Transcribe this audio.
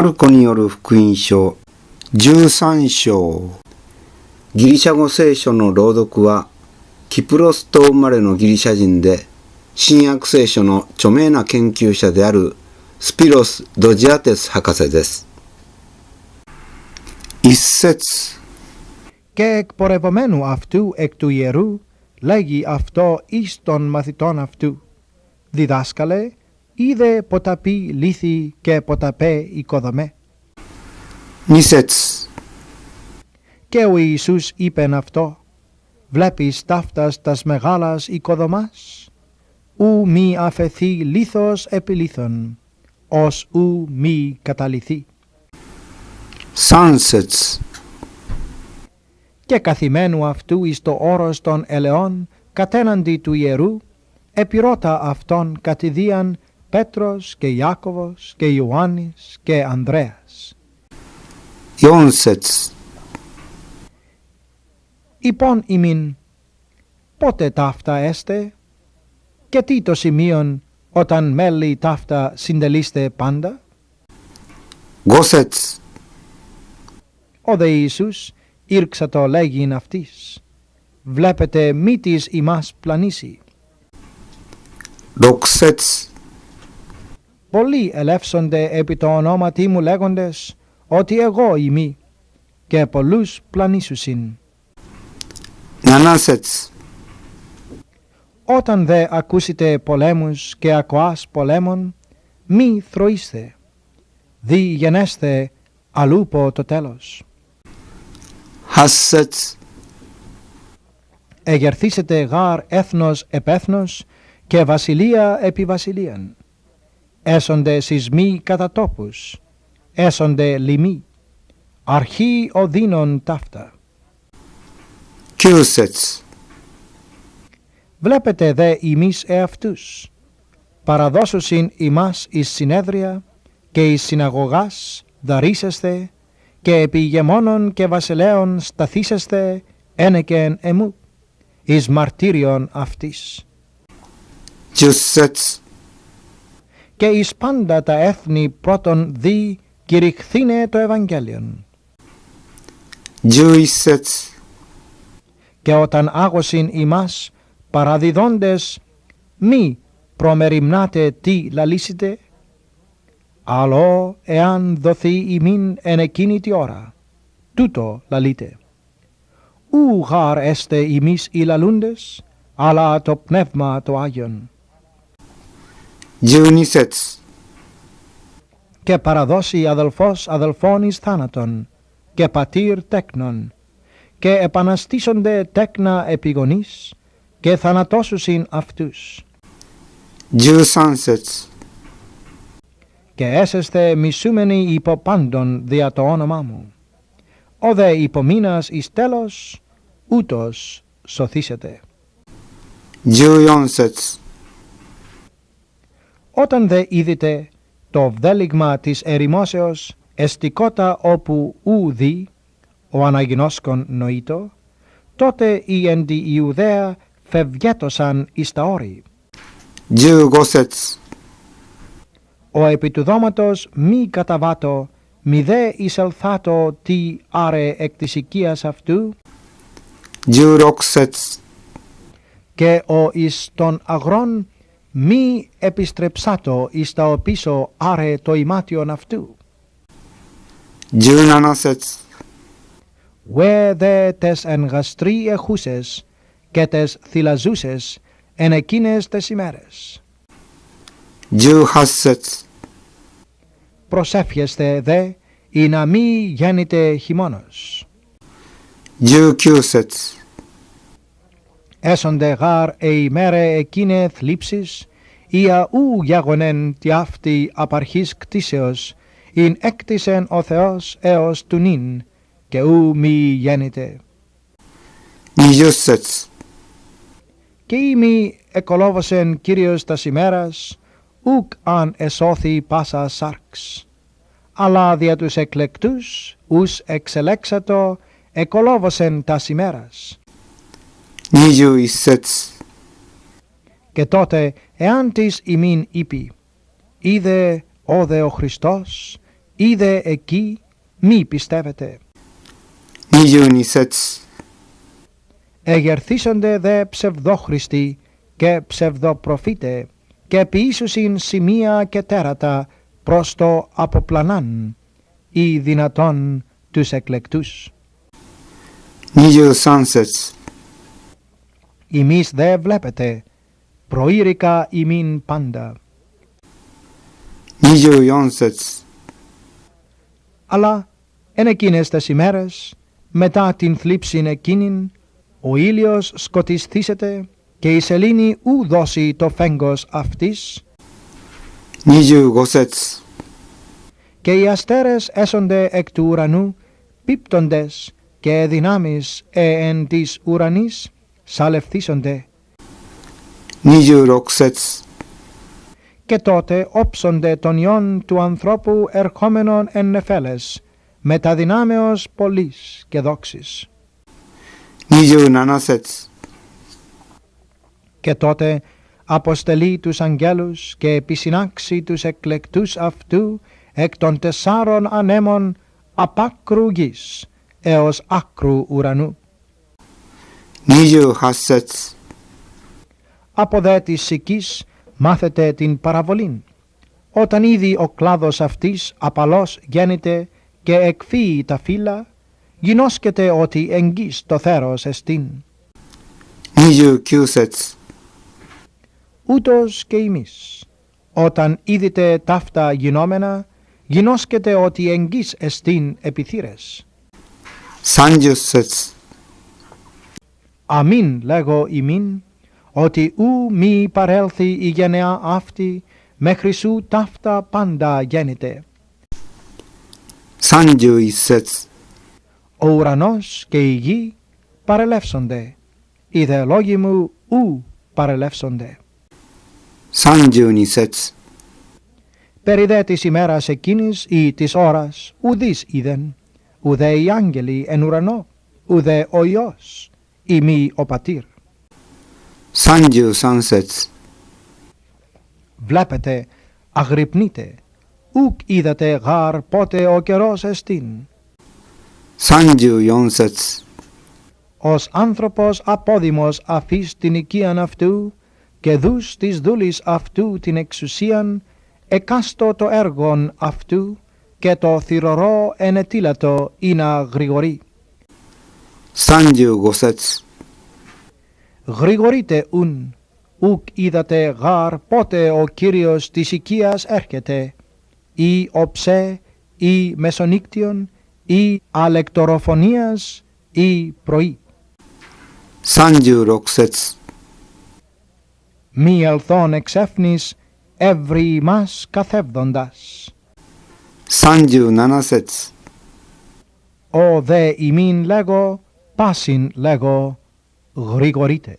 ルコによる福音書13章。ギリシャ語聖書の朗読はキプロス島生まれのギリシャ人で新約聖書の著名な研究者であるスピロス・ドジアテス博士です。一節。Και εκπορευομένου αυτού εκ του ιερού λέγει αυτό εις των μαθητών αυτού. Διδάσκαλε, είδε ποταπή λύθη και ποταπέ οικοδομέ. 二節。Και ο Ιησούς είπεν αυτό, βλέπεις ταύτας τας μεγάλας οικοδομάς, ου μη αφαιθεί λίθος επί λίθον, ως ου μη καταλυθεί. 三節。Και καθημένου αυτού εις το όρος των ελαιών κατέναντι του ιερού, επιρώτα αυτόν κατηδίαν Πέτρος και Ιάκωβος και Ιωάννης και Ανδρέας. 四節。Υπόν ημίν, πότε ταύτα έστε, και τι το σημείον όταν μέλη ταύτα συντελείστε πάντα. 五節。Ο δε Ιησούς ήρξατο λέγειν αυτής, βλέπετε μήτης ημάς πλανήσει. 六節。Πολλοί ελεύσονται επί το ονόματί μου λέγοντες ότι εγώ είμαι, και πολλούς πλανήσουσιν. 七節。Όταν δε ακούσετε πολέμους και ακοάς πολέμων, μη θροείστε, δι γενέστε αλούπο το τέλος. 八節。Εγερθήσετε γάρ έθνος επ' έθνος και βασιλεία επί βασιλείαν. Έσονται σεισμοί κατά τόπους, έσονται λοιμοί, αρχή οδύνων ταύτα. 九節。Βλέπετε δε ημείς εαυτούς, παραδώσουσιν ημάς εις συνέδρια και εις συναγωγάς δαρήσεστε και επί ηγεμόνων και βασιλέων σταθήσεστε ένεκεν εμού, εις μαρτύριον αυτής. 十節。Και εις πάντα τα έθνη πρώτον δι κηρυχθήνε το Ευαγγέλιον. 十一節。Και όταν άγωσιν ημάς παραδιδόντες, μη προμεριμνάτε τι λαλήσετε, αλλά εάν δοθεί ημίν εν εκείνη τη ώρα, τούτο λαλείτε. Ου γάρ έστε ημείς οι λαλούντες, αλλά το πνεύμα το Άγιον. 十二節。Και παραδώσει αδελφός αδελφόν εις θάνατον, και πατήρ τέκνον, και επαναστήσονται τέκνα επιγονείς, και θανατώσουσιν αυτούς. 十三節。Και έσεστε μισούμενοι υπό πάντων δια το όνομά μου. Ο δε υπομείνας εις τέλος, ούτως σωθήσετε. 十四節。Όταν δε είδητε το βδέλιγμα της ερημόσεως εστικότα όπου ου δει, ο αναγινώσκον νοήτο, τότε οι εν τη Ιουδαία φευγέτωσαν εις τα όρη. 十五節。Ο επί του δώματος μη καταβάτω, μη δε εισελθάτω τι άρε εκ της οικίας αυτού, 十六節。και ο εις των αγρών μη επιστρεψάτω εις τα οπίσω άρε το ημάτιον αυτού. 十七節。Βε δε τες εν γαστρί εχούσες και τες θυλαζούσες εν εκείνες τες ημέρες. 十八節。Προσεύχεστε δε ή να μη γέννητε χειμώνος. 十九節。Έσονται γάρ ημέρε εκείνε θλίψεις, ία ου γέγονεν τι αυτή απαρχής κτίσεως, ειν έκτισεν ο Θεός έως του νυν, και ου μη γέννητε. 20節。Και ημί εκολόβωσεν Κύριος τας ημέρας, ουκ αν εσώθη πάσα σάρξ, αλλά δια τους εκλεκτούς, ους εξελέξατο, εκολόβωσεν τας ημέρας. 21節。Και τότε, εάν της ημίν είπει, είδε όδε ο Χριστός, είδε εκεί μη πιστεύετε. 22節 Εγερθήσονται δε ψευδόχριστοι και ψευδοπροφήτε και ποιήσουσιν σημεία και τέρατα προς το αποπλανάν ή δυνατόν τους εκλεκτούς. 23節 Ημείς δε βλέπετε, προείρικα ημίν πάντα. 24節 Αλλά εν εκείνες τες ημέρες, μετά την θλίψην εκείνην, ο ήλιος σκοτισθήσεται και η σελήνη ου δώσει το φέγγος αυτής 25節 και οι αστέρες έσονται εκ του ουρανού πίπτοντες και δυνάμεις εν της ουρανής σαλευθήσονται 26節 και τότε όψονται των ιών του ανθρώπου ερχόμενων εν νεφέλες με τα δυνάμεως πολλής και δόξης. 27節 Και τότε αποστελεί τους αγγέλους και επισυνάξει τους εκλεκτούς αυτού εκ των 4 ανέμων απ' γης έως άκρου ουρανού. 28節 Από δε της σικής μάθετε την παραβολήν. Όταν ήδη ο κλάδος αυτής απαλώς γέννηται και εκφύει τα φύλλα, γινώσκεται ότι εγγύς το θέρος εστίν. 29節 Ούτως και εμείς, όταν είδητε ταύτα γινόμενα, γινώσκεται ότι εγγύς εστίν επιθύρες. 30節 Αμήν λέγω ημίν, ότι ου μη παρέλθει η γενεά αυτή, μέχρι σου ταύτα πάντα γέννηται. 31節 Ο ουρανός και η γη παρελεύσονται, οι δε λόγοι μου ου παρελεύσονται. 32節 Περί δε της ημέρας εκείνης ή της ώρας ουδείς είδεν, ουδέ οι άγγελοι εν ουρανό, ουδέ ο Υιός, ή μη ο πατήρ. 33節 Βλέπετε, αγρυπνείτε, ουκ είδατε γάρ πότε ο καιρός εστίν. 34節 Ως άνθρωπος απόδημος αφής την οικίαν αυτού και δούς της δούλης αυτού την εξουσίαν, εκάστο το έργον αυτού και το θυρωρό ενετήλατο είναι γρηγορεί. 35節 Γρηγορείτε ουν, ουκ είδατε γάρ πότε ο Κύριος της οικίας έρχεται, ή οψέ, ή μεσονύκτιον, ή αλεκτοροφωνίας, ή πρωί. 36節 Μη ελθόν εξέφνης εύρη ημάς καθεύδοντας. 37節 Ο δε ημίν λέγω, πάσιν λέγω, γρηγορείτε.